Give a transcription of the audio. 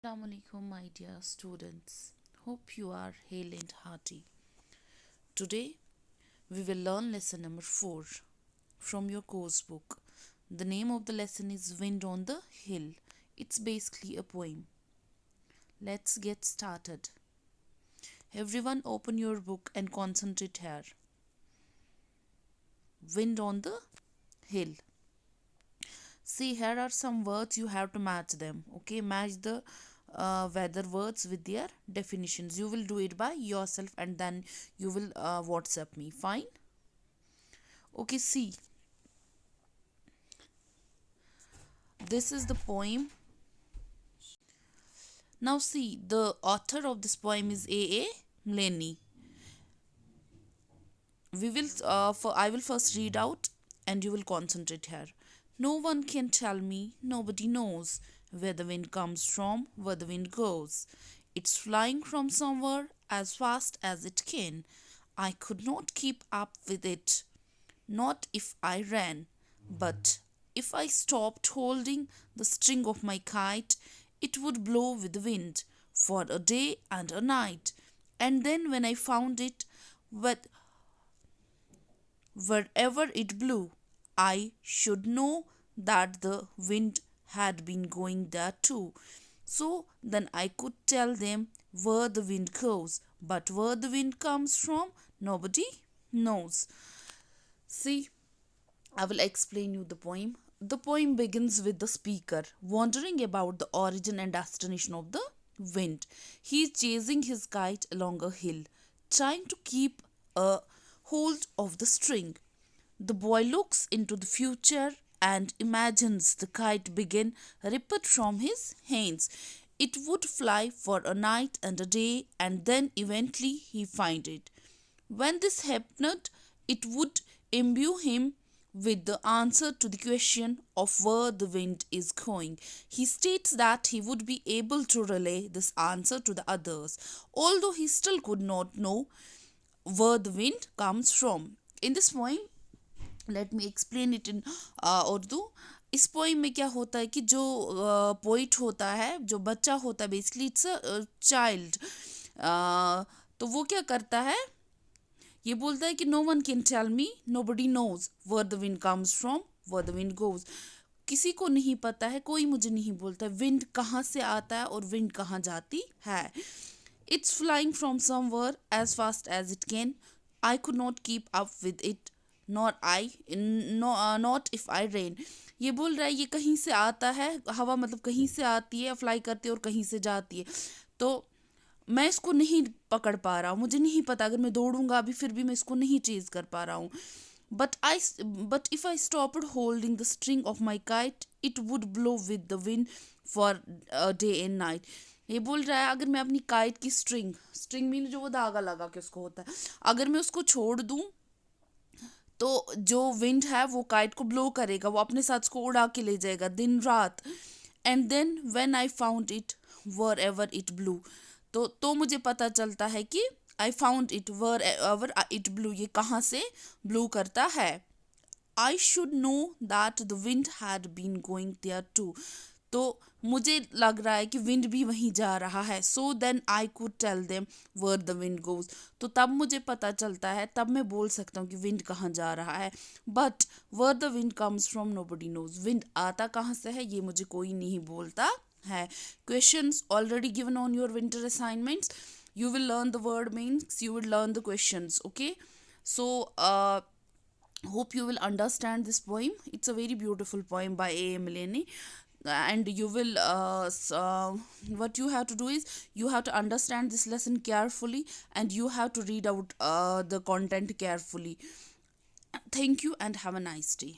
Assalamu alaikum, my dear students. Hope you are hale and hearty. Today we will learn lesson number 4 from your course book. The name of the lesson is Wind on the Hill. It's basically a poem. Let's get started. Everyone open your book and concentrate here. Wind on the Hill. See, here are some words, you have to match them. Okay, match the weather words with their definitions. You will do it by yourself and then you will WhatsApp me. Fine? Okay, see, this is the poem. Now, see, the author of this poem is A. Mleni. I will first read out and you will concentrate here. No one can tell me, nobody knows where the wind comes from, where the wind goes. It's flying from somewhere as fast as it can. I could not keep up with it, not if I ran, but if I stopped holding the string of my kite, it would blow with the wind for a day and a night. And then when I found it, with wherever it blew, I should know that the wind had been going there too. So then I could tell them where the wind goes, but where the wind comes from, nobody knows. See, I will explain you the poem. The poem begins with the speaker wondering about the origin and destination of the wind. He is chasing his kite along a hill, trying to keep a hold of the string. The boy looks into the future and imagines the kite begin ripped from his hands. It would fly for a night and a day, and then eventually he find it. When this happened, it would imbue him with the answer to the question of where the wind is going. He states that he would be able to relay this answer to the others, although he still could not know where the wind comes from. In this poem, let me explain it in Urdu. इस poem में क्या होता है कि जो poet होता है, जो बच्चा होता है, बेसिकली इट्स अ चाइल्ड. तो वो क्या करता है, ये बोलता है कि no one can tell me, nobody knows where the wind comes from, where the wind goes. किसी को नहीं पता है, कोई मुझे नहीं बोलता है विंड कहाँ से आता है और विंड कहाँ जाती है. It's flying from somewhere as fast as it can. I could not keep up with it, not I, not if I ran. ये बोल रहा है ये कहीं से आता है, हवा मतलब कहीं से आती है, फ्लाई करती है और कहीं से जाती है. तो मैं इसको नहीं पकड़ पा रहा हूँ, मुझे नहीं पता, अगर मैं दौड़ूंगा अभी फिर भी मैं इसको नहीं चेज कर पा रहा हूँ. But if I stopped holding the string of my kite, it would blow with the wind for day and night. ये बोल रहा है अगर मैं अपनी काइट की स्ट्रिंग, स्ट्रिंग मीन जो वो धागा लगा के उसको होता है, अगर मैं उसको छोड़ दूँ तो जो विंड है वो काइट को ब्लो करेगा, वो अपने साथ उसको उड़ा के ले जाएगा दिन रात. And then when I found it wherever it blew, तो मुझे पता चलता है कि I found it wherever it blew, ये कहाँ से ब्लू करता है. I should know that the wind had been going there too. तो मुझे लग रहा है कि विंड भी वहीं जा रहा है. So then I could tell them where the wind goes. तो तब मुझे पता चलता है, तब मैं बोल सकता हूँ कि विंड कहाँ जा रहा है. But where the wind comes from nobody knows, wind आता कहाँ से है ये मुझे कोई नहीं बोलता है. Questions already given on your winter assignments. You will learn the word means, you will learn the questions. Okay, so hope you will understand this poem. It's a very beautiful poem by A. Mileni. And you will what you have to do is you have to understand this lesson carefully and you have to read out the content carefully. Thank you and have a nice day.